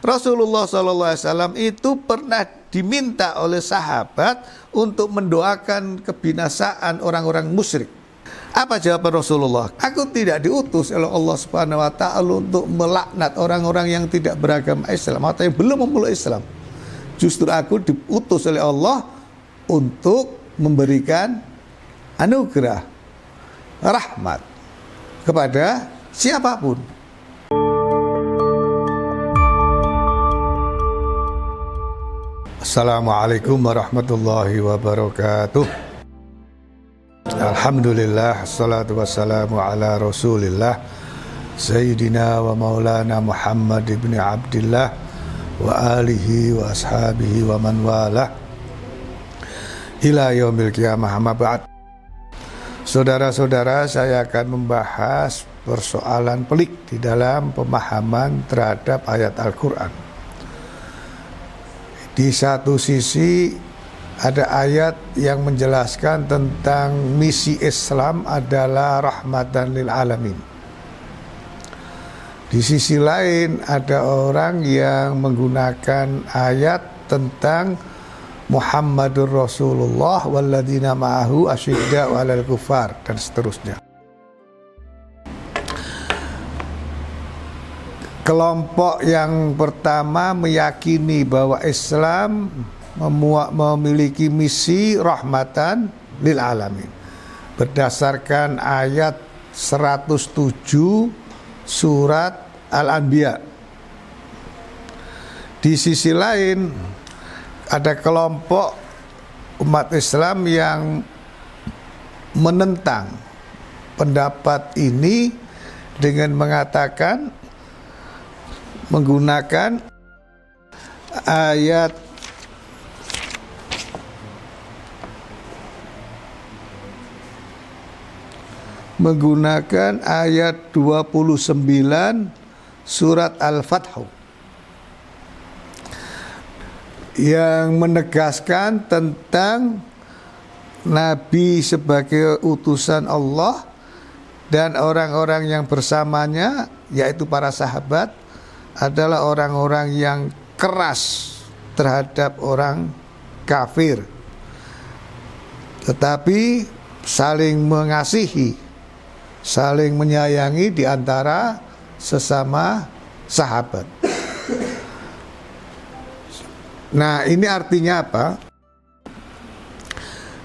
Rasulullah SAW itu pernah diminta oleh sahabat untuk mendoakan kebinasaan orang-orang musyrik. Apa jawaban Rasulullah? Aku tidak diutus oleh Allah Subhanahu wa taala untuk melaknat orang-orang yang tidak beragama Islam atau yang belum memeluk Islam. Justru aku diutus oleh Allah untuk memberikan anugerah rahmat kepada siapapun. Assalamualaikum warahmatullahi wabarakatuh. Alhamdulillah, assalatu wassalamu ala rasulillah Sayyidina wa maulana Muhammad ibn Abdillah wa alihi wa ashabihi wa man walah ila yaumil qiyamah, amma ba'd. Saudara-saudara, saya akan membahas persoalan pelik di dalam pemahaman terhadap ayat Al-Quran. Di satu sisi ada ayat yang menjelaskan tentang misi Islam adalah rahmatan lil alamin. Di sisi lain ada orang yang menggunakan ayat tentang Muhammadur Rasulullah walladzina ma'ahu asyidda'u 'alal kufar dan seterusnya. Kelompok yang pertama meyakini bahwa Islam memiliki misi rahmatan lil alamin berdasarkan ayat 107 surat Al-Anbiya. Di sisi lain ada kelompok umat Islam yang menentang pendapat ini dengan menggunakan ayat menggunakan ayat 29 surat Al-Fath yang menegaskan tentang Nabi sebagai utusan Allah dan orang-orang yang bersamanya, yaitu para sahabat, adalah orang-orang yang keras terhadap orang kafir, tetapi saling mengasihi, saling menyayangi di antara sesama sahabat. Nah, ini artinya apa?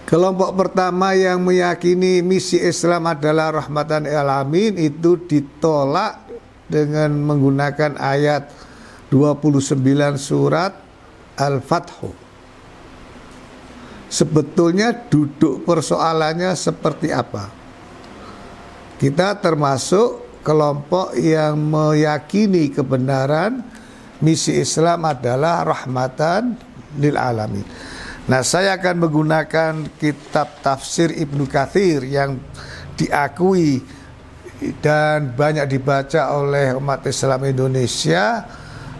Kelompok pertama yang meyakini misi Islam adalah rahmatan lil alamin itu ditolak dengan menggunakan ayat 29 surat Al-Fath. Sebetulnya duduk persoalannya seperti apa? Kita termasuk kelompok yang meyakini kebenaran misi Islam adalah rahmatan lil alamin. Nah, saya akan menggunakan kitab tafsir Ibnu Katsir yang diakui dan banyak dibaca oleh umat Islam Indonesia,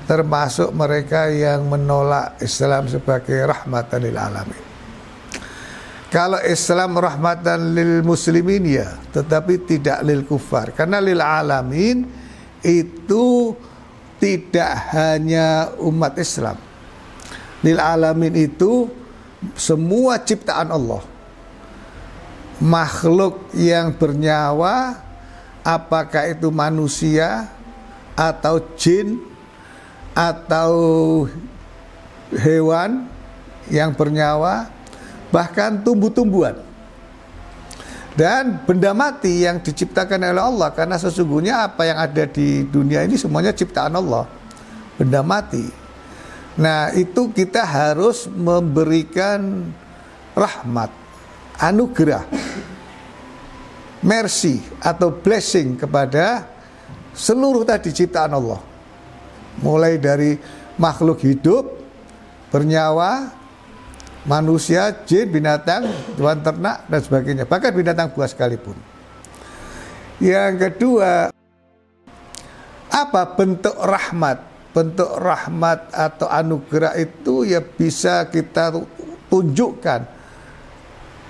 termasuk mereka yang menolak Islam sebagai rahmatan lil alamin. Kalau Islam rahmatan lil muslimin ya, tetapi tidak lil kufar, karena lil alamin itu tidak hanya umat Islam. Lil alamin itu semua ciptaan Allah, makhluk yang bernyawa, apakah itu manusia atau jin atau hewan yang bernyawa, bahkan tumbuh-tumbuhan dan benda mati yang diciptakan oleh Allah, karena sesungguhnya apa yang ada di dunia ini semuanya ciptaan Allah, benda mati. Nah, itu kita harus memberikan rahmat, anugerah, mercy atau blessing kepada seluruh tadi ciptaan Allah, mulai dari makhluk hidup bernyawa, manusia, jin, binatang, hewan ternak dan sebagainya, bahkan binatang buas sekalipun. Yang kedua, apa bentuk rahmat? Bentuk rahmat atau anugerah itu ya bisa kita tunjukkan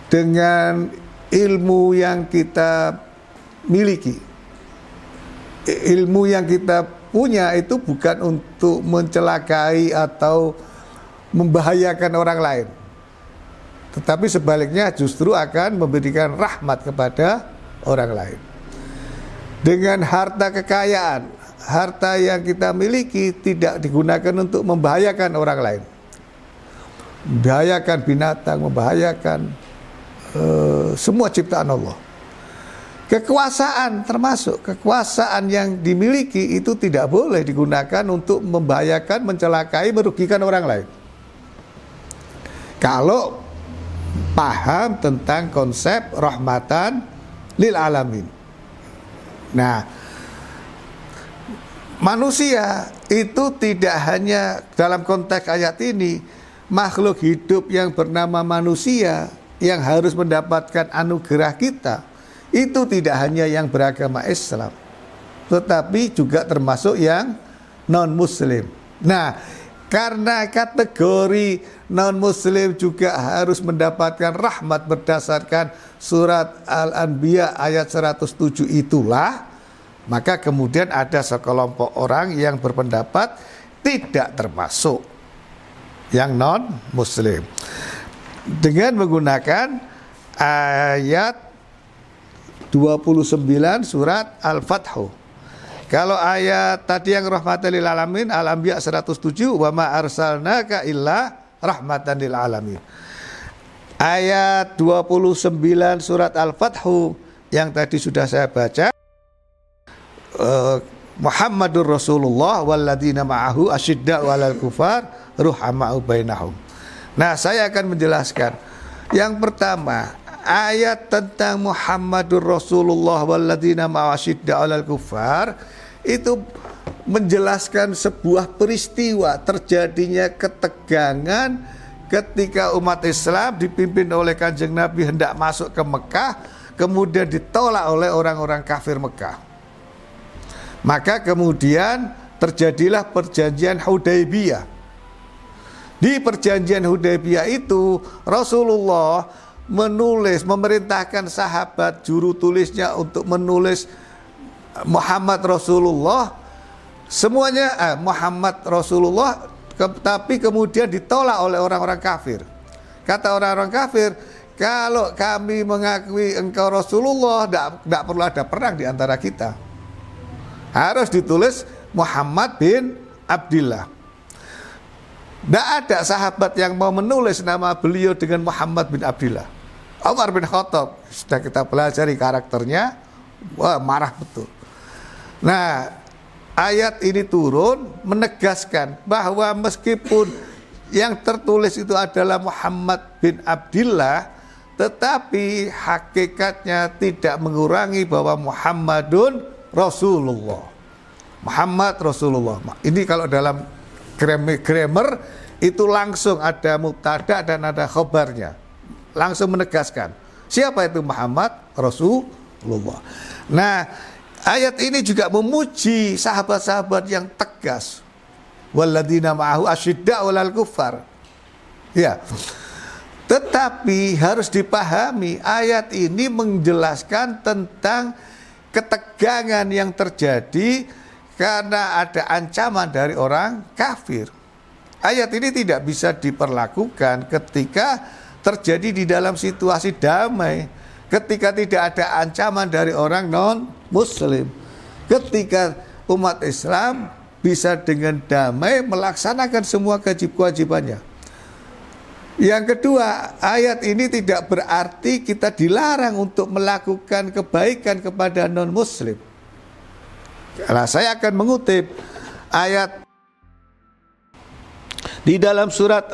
dengan ilmu yang kita miliki, ilmu yang kita punya itu bukan untuk mencelakai atau membahayakan orang lain, tetapi sebaliknya justru akan memberikan rahmat kepada orang lain. Dengan harta kekayaan, harta yang kita miliki tidak digunakan untuk membahayakan orang lain, membahayakan binatang, membahayakan semua ciptaan Allah. Kekuasaan termasuk kekuasaan yang dimiliki itu tidak boleh digunakan untuk membahayakan, mencelakai, merugikan orang lain. Kalau paham tentang konsep rahmatan lil alamin. Nah, manusia itu tidak hanya dalam konteks ayat ini makhluk hidup yang bernama manusia yang harus mendapatkan anugerah kita. Itu tidak hanya yang beragama Islam, tetapi juga termasuk yang non-muslim. Nah, karena kategori non-muslim juga harus mendapatkan rahmat berdasarkan surat Al-Anbiya ayat 107 itulah, maka kemudian ada sekelompok orang yang berpendapat tidak termasuk yang non-muslim dengan menggunakan ayat 29 surat Al-Fathu. Kalau ayat tadi yang rahmatan lil alamin Al-Anbiya 107, wa ma arsalnaka illa rahmatan lil alamin. Ayat 29 surat Al-Fathu yang tadi sudah saya baca, Muhammadur Rasulullah walladzina ma'ahu asyidda'u 'alal kufar ruhama'u bainahum. Nah, saya akan menjelaskan. Yang pertama, ayat tentang Muhammadur Rasulullah walladzina ma'ahu asyidda'u 'alal kufar itu menjelaskan sebuah peristiwa terjadinya ketegangan ketika umat Islam dipimpin oleh Kanjeng Nabi hendak masuk ke Mekah, kemudian ditolak oleh orang-orang kafir Mekah. Maka kemudian terjadilah perjanjian Hudaybiyah. Di perjanjian Hudaybiyah itu Rasulullah memerintahkan sahabat juru tulisnya untuk menulis Muhammad Rasulullah, semuanya Muhammad Rasulullah, tapi kemudian ditolak oleh orang-orang kafir. Kata orang-orang kafir, kalau kami mengakui engkau Rasulullah, tidak perlu ada perang di antara kita. Harus ditulis Muhammad bin Abdillah. Tidak ada sahabat yang mau menulis nama beliau dengan Muhammad bin Abdillah. Umar bin Khattab, sudah kita pelajari karakternya, wah, marah betul. Nah, ayat ini turun menegaskan bahwa meskipun yang tertulis itu adalah Muhammad bin Abdillah, tetapi hakikatnya tidak mengurangi bahwa Muhammadun Rasulullah. Muhammad Rasulullah. Ini kalau dalam grammar itu langsung ada mubtada dan ada khobarnya. Langsung menegaskan siapa itu Muhammad Rasulullah. Nah, ayat ini juga memuji sahabat-sahabat yang tegas. Walladzina ma'ahu asyidda'u 'alal kuffar. Ya. Tetapi harus dipahami ayat ini menjelaskan tentang ketegangan yang terjadi karena ada ancaman dari orang kafir. Ayat ini tidak bisa diperlakukan ketika terjadi di dalam situasi damai, ketika tidak ada ancaman dari orang non-muslim, ketika umat Islam bisa dengan damai melaksanakan semua kewajibannya. Yang kedua, ayat ini tidak berarti kita dilarang untuk melakukan kebaikan kepada non-muslim. Nah, saya akan mengutip ayat di dalam surat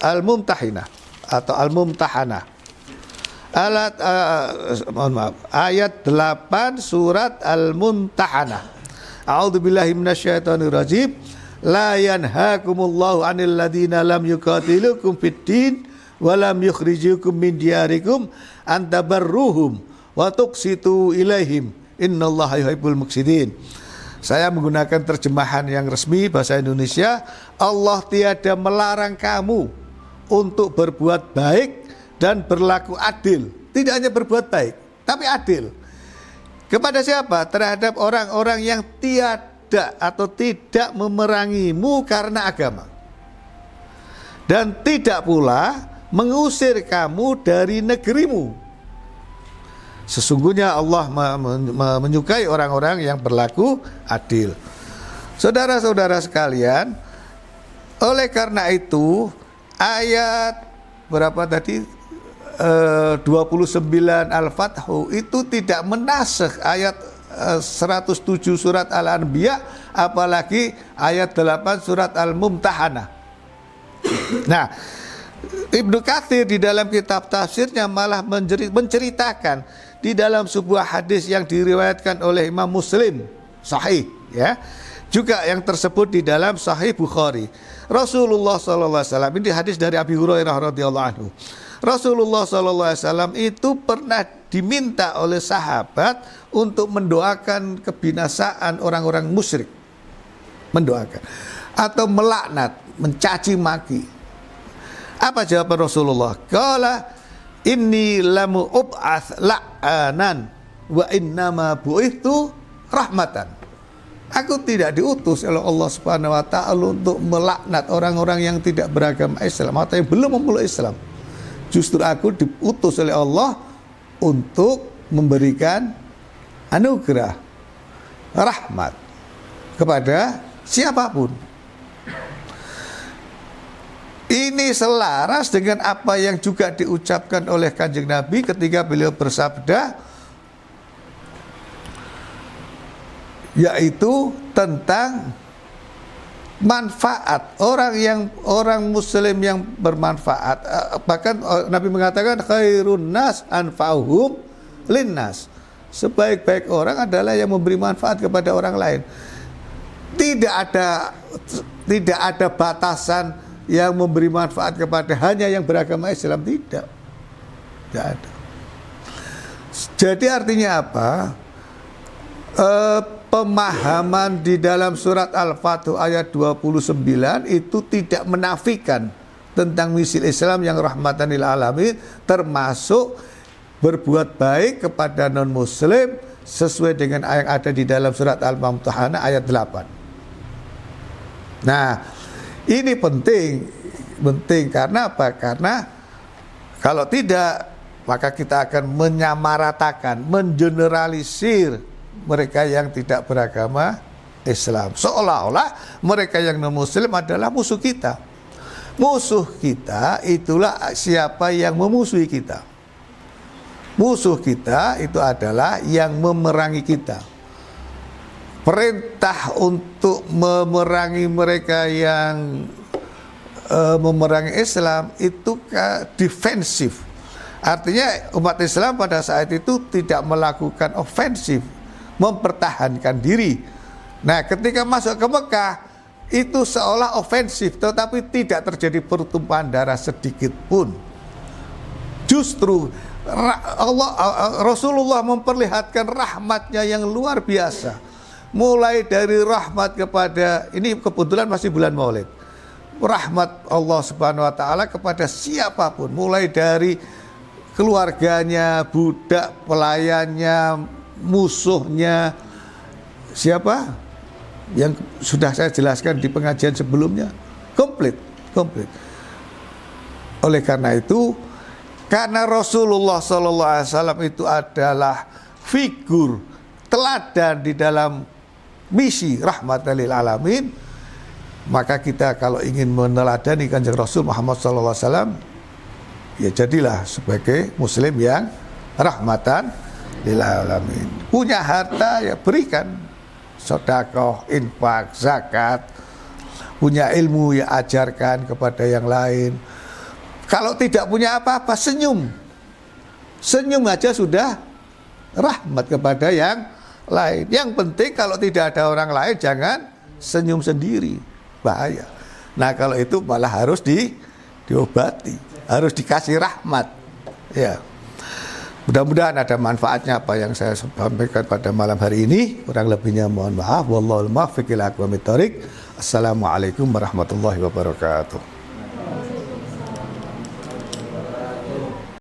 Al-Mumtahinah atau Al-Mumtahanah. Ayat 8 surat Al-Mumtahanah. A'udzubillahi minasyaitonir rajim. La yanhaakumullahu 'anil ladzina lam yuqatilukum fid-din wa lam yukhrijukum min diyarikum an tabarruhum wa tuqsitu ilaihim innallaha yuhibbul muqsitin. Saya menggunakan terjemahan yang resmi bahasa Indonesia. Allah tiada melarang kamu untuk berbuat baik dan berlaku adil. Tidak hanya berbuat baik, tapi adil. Kepada siapa? Terhadap orang-orang yang tiada atau tidak memerangimu karena agama, dan tidak pula mengusir kamu dari negerimu. Sesungguhnya Allah menyukai orang-orang yang berlaku adil. Saudara-saudara sekalian, oleh karena itu ayat berapa tadi? 29 Al-Fathu itu tidak menasakh ayat 107 surat Al-Anbiya, apalagi ayat 8 surat Al-Mumtahanah. Nah, Ibnu Katsir di dalam kitab tafsirnya malah menceritakan di dalam sebuah hadis yang diriwayatkan oleh Imam Muslim sahih, ya, juga yang tersebut di dalam Sahih Bukhari. Rasulullah SAW, ini hadis dari Abi Hurairah radhiyallahu anhu. Rasulullah SAW itu pernah diminta oleh sahabat untuk mendoakan kebinasaan orang-orang musyrik, mendoakan atau melaknat, mencaci maki. Apa jawaban Rasulullah? Qala inni lamu ub'ats la'anan wa innama bu'ithu rahmatan. Aku tidak diutus oleh Allah Subhanahu wa taala untuk melaknat orang-orang yang tidak beragama Islam atau yang belum memeluk Islam. Justru aku diutus oleh Allah untuk memberikan anugerah rahmat kepada siapapun. Ini selaras dengan apa yang juga diucapkan oleh Kanjeng Nabi ketika beliau bersabda, yaitu tentang manfaat orang muslim yang bermanfaat. Bahkan Nabi mengatakan khairun nas anfa'uhum linnas. Sebaik-baik orang adalah yang memberi manfaat kepada orang lain. Tidak ada batasan yang memberi manfaat kepada hanya yang beragama Islam, tidak ada. Jadi artinya apa? Pemahaman di dalam surat Al-Fathu ayat 29 itu tidak menafikan tentang misi Islam yang rahmatan lil alamin, termasuk berbuat baik kepada non muslim sesuai dengan ayat yang ada di dalam surat Al-Mumtahanah ayat 8. Nah, ini penting karena apa? Karena kalau tidak, maka kita akan menyamaratakan, mengeneralisir mereka yang tidak beragama Islam, seolah-olah mereka yang non-muslim adalah musuh kita. Musuh kita itulah siapa yang memusuhi kita. Musuh kita itu adalah yang memerangi kita. Perintah untuk memerangi mereka yang memerangi Islam itu defensif. Artinya umat Islam pada saat itu tidak melakukan ofensif, mempertahankan diri. Nah, ketika masuk ke Mekah itu seolah ofensif, tetapi tidak terjadi pertumpahan darah sedikit pun. Justru Rasulullah memperlihatkan rahmatnya yang luar biasa. Mulai dari rahmat kepada, ini kebetulan masih bulan Maulid, rahmat Allah Subhanahu wa taala kepada siapapun, mulai dari keluarganya, budak, pelayannya, musuhnya, siapa yang sudah saya jelaskan di pengajian sebelumnya, komplit. Oleh karena itu, karena Rasulullah SAW itu adalah figur teladan di dalam misi rahmatan lil alamin, maka kita kalau ingin meneladani Kanjeng Rasul Muhammad SAW, ya jadilah sebagai muslim yang rahmatan lil alamin. Punya harta, ya berikan, sedekah, infak, zakat. Punya ilmu, ya ajarkan kepada yang lain. Kalau tidak punya apa-apa, senyum aja sudah rahmat kepada yang lain. Yang penting kalau tidak ada orang lain, jangan senyum sendiri, bahaya. Nah, kalau itu malah harus diobati, harus dikasih rahmat, ya. Mudah-mudahan ada manfaatnya apa yang saya sampaikan pada malam hari ini. Kurang lebihnya mohon maaf. Wallahul muwaffiq ila aqwamit thoriq. Assalamualaikum warahmatullahi wabarakatuh.